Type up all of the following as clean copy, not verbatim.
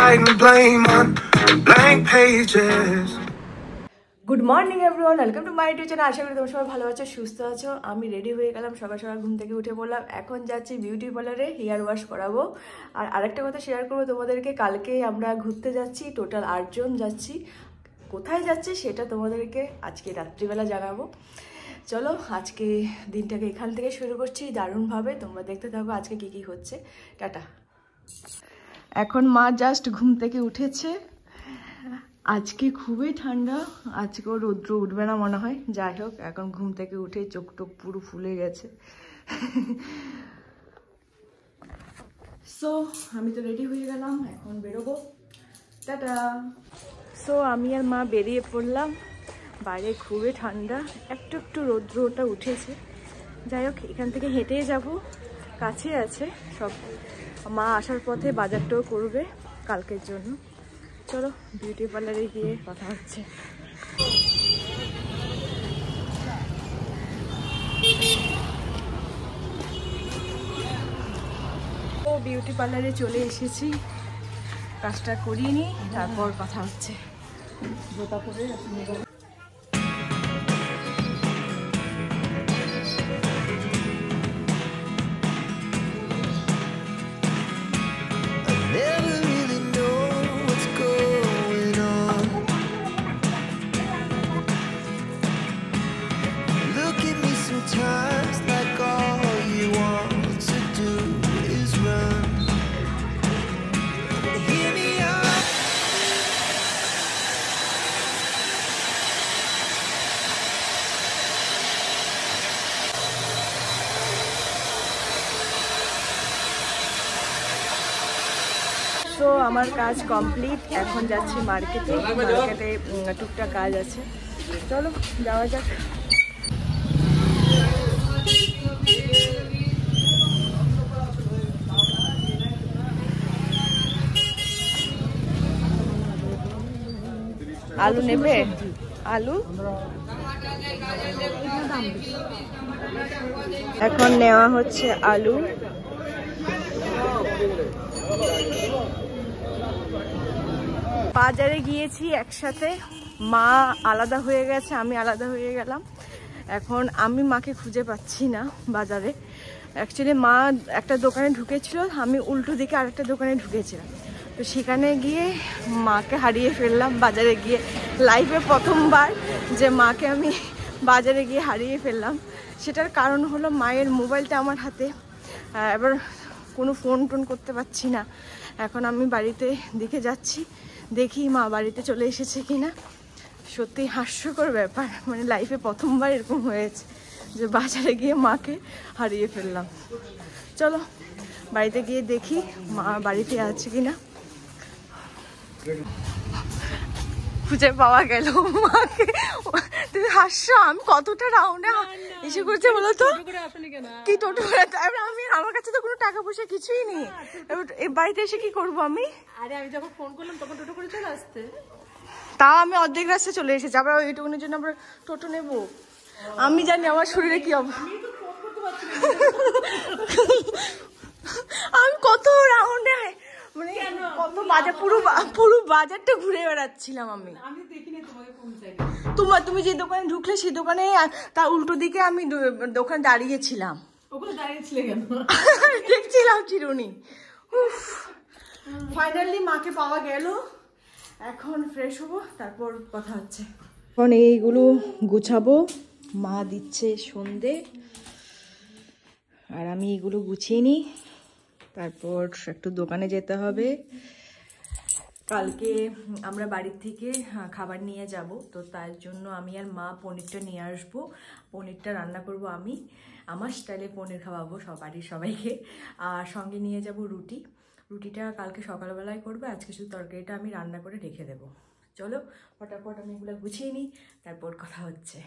writing blame on blank pages. Good morning everyone, welcome to my YouTube channel. আশা করি তোমরা সবাই ভালো আছো, সুস্থ আছো। আমি রেডি হয়ে গেলাম, সকাল সকাল ঘুম থেকে উঠে পড়লাম। এখন যাচ্ছি বিউটি পার্লারে হেয়ার ওয়াশ করাবো। আর আরেকটা কথা শেয়ার করবো তোমাদেরকে, কালকে আমরা ঘুরতে যাচ্ছি, টোটাল 8 জন যাচ্ছি। কোথায় যাচ্ছি সেটা তোমাদেরকে আজকে রাত্রিবেলা জানাবো। চলো আজকে দিনটাকে এখান থেকে শুরু করছি দারুণভাবে, তোমরা দেখতে থাকো আজকে কি কি হচ্ছে। টাটা। এখন মা জাস্ট ঘুম থেকে উঠেছে। আজকে খুবই ঠান্ডা, আজকেও রৌদ্র উঠবে না মনে হয়। যাই হোক, এখন ঘুম থেকে উঠে চোখ টোক পুরো ফুলে গেছে। সো আমি তো রেডি হয়ে গেলাম, এখন বেরোবো। টাটা। সো আমি আর মা বেরিয়ে পড়লাম। বাইরে খুবই ঠান্ডা, একটু একটু রৌদ্রটা উঠেছে। যাই হোক, এখান থেকে হেঁটেই যাব, কাছে আছে সব। মা আসার পথে বাজারটাও করবে কালকের জন্য। চলো বিউটি পার্লারে গিয়ে কথা হচ্ছে। ও বিউটি পার্লারে চলে এসেছি, কাজটা করিয়ে নিই, তারপর কথা হচ্ছে। জুতা পরে তো আমার কাজ কমপ্লিট। এখন যাচ্ছি মার্কেটে, মার্কেটে টুকটাক কাজ আছে। চলো যাওয়া যাক। আলু নেবে? আলু এখন নেওয়া হচ্ছে আলু। বাজারে গিয়েছি একসাথে, মা আলাদা হয়ে গেছে, আমি আলাদা হয়ে গেলাম। এখন আমি মাকে খুঁজে পাচ্ছি না বাজারে। অ্যাকচুয়ালি মা একটা দোকানে ঢুকেছিল, আমি উল্টো দিকে আরেকটা দোকানে ঢুকেছিলাম। তো সেখানে গিয়ে মাকে হারিয়ে ফেললাম বাজারে গিয়ে। লাইফে প্রথমবার যে মাকে আমি বাজারে গিয়ে হারিয়ে ফেললাম। সেটার কারণ হলো মায়ের মোবাইলটা আমার হাতে, এবার কোনো ফোন টোন করতে পারছি না। এখন আমি বাড়িতে দেখে যাচ্ছি, দেখি মা বাড়িতে চলে এসেছে কিনা। সত্যি হাস্যকর ব্যাপার, মানে লাইফে প্রথমবার এরকম হয়েছে যে বাজারে গিয়ে মাকে হারিয়ে ফেললাম। চলো বাড়িতে গিয়ে দেখি মা বাড়িতে আছে কিনা। খুঁজে পাওয়া গেল মাকে। তুমি হাসছো, আমি কতটা রাউন্ডে এসে করছে বলো তো। কি টোটো করে? আমি, আমার কাছে তো কোনো টাকা পয়সা কিছুই নেই। এই বাড়িতে এসে কি করবো আমি? আরে আমি যখন ফোন করলাম তখন টোটো করে চলে আসতে। তাও আমি অর্ধেক রাস্তায় চলে এসেছি, আবার এইটুকুনের জন্য আমরা টোটো নেবো? আমি জানি আমার শরীরে কি হবে। আমি কত রাউন্ডে, মানে কত বাজার, পুরো বাজারটা ঘুরে বেড়াচ্ছিলাম আমি। তুমি যে দোকানে ঢুকলে সেই দোকানে তার উল্টো দিকে আমি দোকানে দাঁড়িয়েছিলাম। দেখছিলাম চিরুনি। ফাইনালি মাকে পাওয়া গেল। এখন ফ্রেশ হবো, তারপর কথা হচ্ছে। এখন এইগুলো গুছাবো, মা দিচ্ছে সন্ধে, আর আমি এগুলো গুছিয়ে নিই। তারপর একটু দোকানে যেতে হবে। কালকে আমরা বাড়ির থেকে খাবার নিয়ে যাব, তো তার জন্য আমি আর মা পনিরটা নিয়ে আসবো। পনিরটা রান্না করব আমি, আমার স্টাইলে পনির খাওয়াবো বাড়ির সবাইকে। আর সঙ্গে নিয়ে যাব রুটি। রুটিটা কালকে সকালবেলায় করবে, আজকে শুধু তরকারিটা আমি রান্না করে রেখে দেবো। চলো ফটাফট আমি এগুলো গুছিয়ে নিই, তারপর কথা হচ্ছে।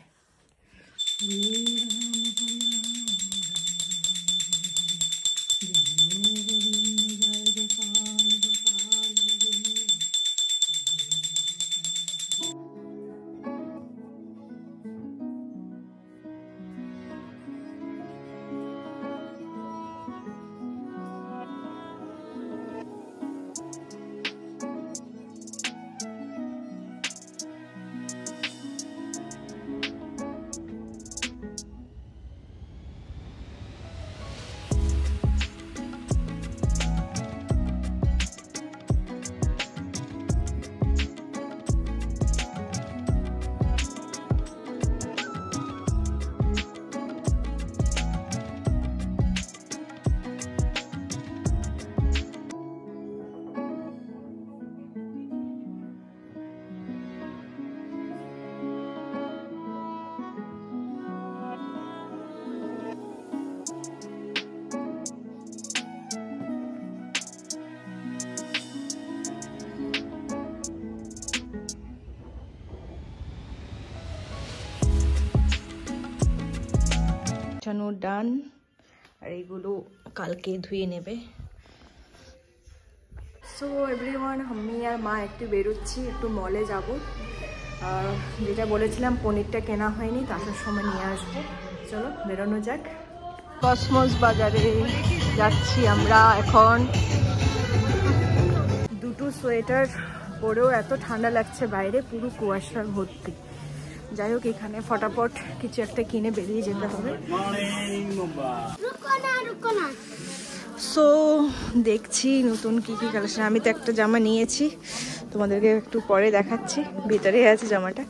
বসানো ডান, আর এইগুলো কালকে ধুয়ে নেবে। সো এভরিওয়ান, আমি আর মা একটু বেরোচ্ছি, একটু মলে যাব। আর যেটা বলেছিলাম পনিরটা কেনা হয়নি, তো আসার সময় নিয়ে আসবো। চলো বেরোনো যাক। কসমস বাজারে যাচ্ছি আমরা এখন। দুটো সোয়েটার পরেও এত ঠান্ডা লাগছে বাইরে, পুরো কুয়াশার ভর্তি। যাই হোক, এখানে ফটাফট কিছু একটা কিনে বেরিয়ে যেতে হবে। সো দেখছি নতুন কি কি কালেকশন। আমি তো একটা জামা নিয়েছি, তোমাদেরকে একটু পরে দেখাচ্ছি। ভিতরে আছে জামাটা,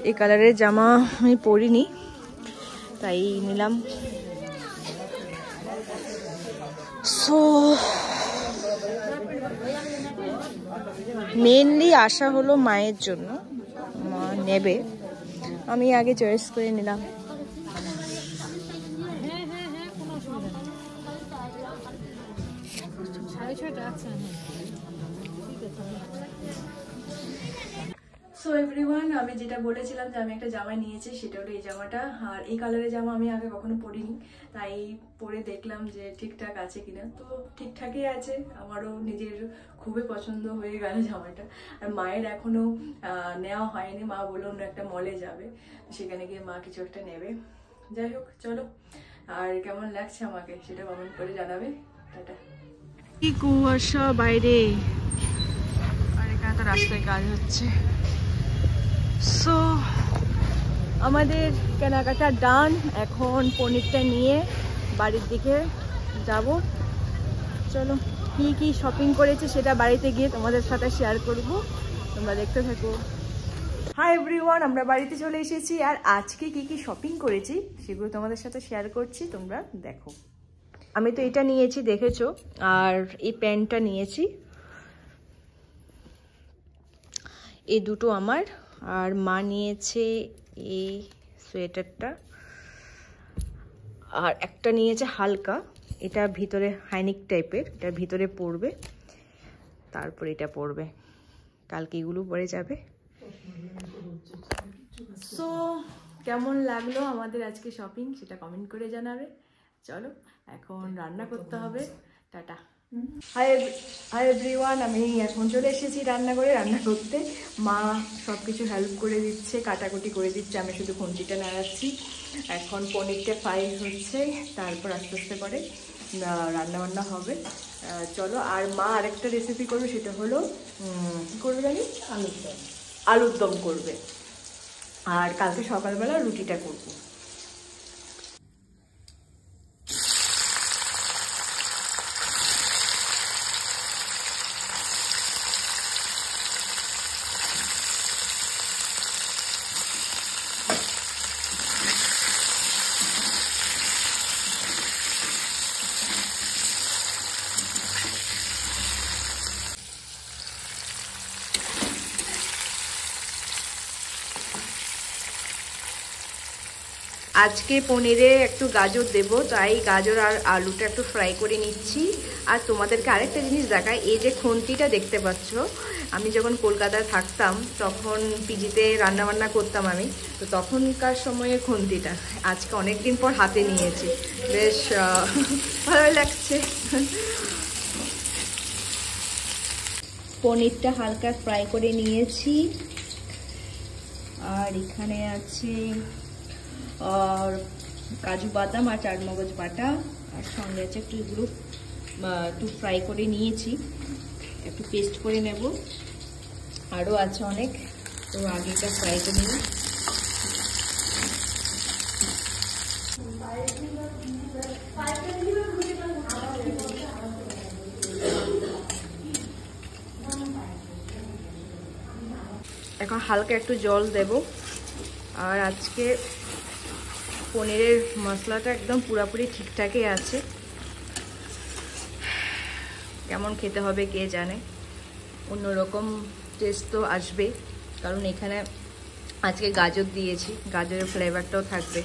এই কালারের জামা আমি পরিনি, তাই নিলাম। সো মেনলি আশা হলো মায়ের জন্য, মা নেবে, আমি আগে চয়েস করে নিলাম। সো এভরিওয়ান, আমি যেটা বলেছিলাম যে আমি একটা জামা নিয়েছি, সেটা হলো এই জামাটা। আর এই কালারের জামা আমি আগে কখনো পরিনি, তাই পরে দেখলাম যে ঠিকঠাক আছে কিনা। তো ঠিকঠাকই আছে, আমারও নিজের খুবই পছন্দ হয়ে গেল জামাটা। আর মায়ের এখনো নেওয়া হয়নি, মা বললো অন্য একটা মলে যাবে, সেখানে গিয়ে মা কিছু একটা নেবে। যাই হোক চলো, আর কেমন লাগছে আমাকে সেটা কমেন্ট করে জানাবে। টাটা। কি কুয়াশা বাইরে, আর এখানে তো রাস্তায় কাজ হচ্ছে। সো আমাদের কেনাকাটা ডান, এখন পনিরটা নিয়ে বাড়ির দিকে যাব। চলো কি কি শপিং করেছি সেটা বাড়িতে গিয়ে তোমাদের সাথে শেয়ার করব, তোমরা দেখতে থাকো। হাই এভরিওয়ান, আমরা বাড়িতে চলে এসেছি, আর আজকে কি কি শপিং করেছি সেগুলো তোমাদের সাথে শেয়ার করছি, তোমরা দেখো। আমি তো এটা নিয়েছি দেখেছো, আর এই প্যান্টটা নিয়েছি, এই দুটো আমার। আর মা নিয়েছে এই সোয়েটারটা, আর একটা নিয়েছে হালকা, এটা ভিতরে হাইনিক টাইপের, এটা ভিতরে পরবে, তারপর এটা পরবে, কালকে এগুলো পরে যাবে। সো কেমন লাগলো আমাদের আজকে শপিং সেটা কমেন্ট করে জানাবে। চলো এখন রান্না করতে হবে। টাটা। হাই এভরিওয়ান, আমি এখন চলে এসেছি রান্নাঘরে রান্না করতে। মা সব কিছু হেল্প করে দিচ্ছে, কাটাকুটি করে দিচ্ছে, আমি শুধু খুন্তিটা নাড়াচ্ছি। এখন পনিরটা ফ্রাই হচ্ছে, তারপর আস্তে আস্তে করে রান্নাবান্না হবে। চলো, আর মা আরেকটা রেসিপি করবে, সেটা হলো কী করবে জানি, আলুর দম করবে, আর কালকে সকালবেলা রুটিটা করবো। আজকে পনিরে একটু গাজর দেব, তাই গাজর আর আলুটা একটু ফ্রাই করে নিচ্ছি। আর তোমাদেরকে আরেকটা জিনিস দেখাই, এই যে খুন্তিটা দেখতে পাচ্ছ, আমি যখন কলকাতায় থাকতাম তখন পিজিতে রান্নাবান্না করতাম আমি, তো তখনকার সময়ে খুন্তিটা আজকে অনেক দিন পর হাতে নিয়েছি, বেশ ভালো লাগছে। পনিরটা হালকা ফ্রাই করে নিয়েছি, আর এখানে আছে আর কাজু বাদাম আর চারমগজ বাটা, আর সঙ্গে আছে একটু এগুলো একটু ফ্রাই করে নিয়েছি, একটু পেস্ট করে নেব, আরও আছে অনেক, তো আগেটা ফ্রাই করে নিই। এখন হালকা একটু জল দেব, আর আজকে পনিরের মশলাটা একদম পুরোপুরি ঠিকঠাকই আছে, কেমন খেতে হবে কে জানে, অন্যরকম টেস্ট তো আসবে, কারণ এখানে আজকে গাজর দিয়েছি, গাজরের ফ্লেভারটাও থাকবে।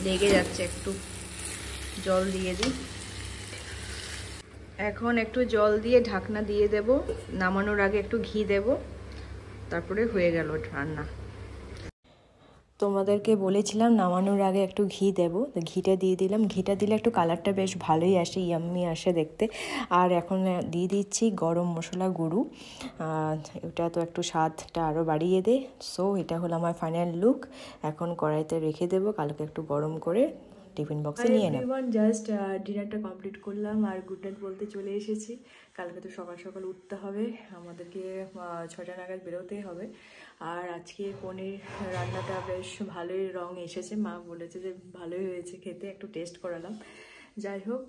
লেগে যাচ্ছে, একটু জল দিয়ে দিই। এখন একটু জল দিয়ে ঢাকনা দিয়ে দেব, নামানোর আগে একটু ঘি দেব, তারপরে হয়ে গেল রান্না। তোমাদেরকে বলেছিলাম নামানোর আগে একটু ঘি দেবো, তো ঘিটা দিয়ে দিলাম। ঘিটা দিলে একটু কালারটা বেশ ভালোই আসে, ইয়াম্মি আসে দেখতে। আর এখন দিয়ে দিচ্ছি গরম মশলা গুঁড়ো, ওটা তো একটু স্বাদটা আরও বাড়িয়ে দেয়। সো এটা হলো আমার ফাইনাল লুক। এখন কড়াইতে রেখে দেবো, কালকে একটু গরম করে টিফিন বক্সে নিয়ে নেব। জাস্ট ডিনারটা কমপ্লিট করলাম আর গুড নাইট বলতে চলে এসেছি। কালকে তো সকাল সকাল উঠতে হবে, আমাদেরকে 6টা নাগাদ বেরোতেই হবে। আর আজকে পনির রান্নাটা বেশ ভালোই রং এসেছে, মা বলেছে যে ভালোই হয়েছে খেতে, একটু টেস্ট করালাম। যাই হোক,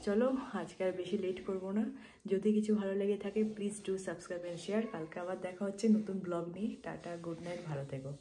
চলো আজকে আর বেশি লেট করবো না। যদি কিছু ভালো লেগে থাকে please do subscribe and share. কালকে আবার দেখা হচ্ছে নতুন ব্লগ নিয়ে। টাটা, গুড নাইট, ভালো থেকো।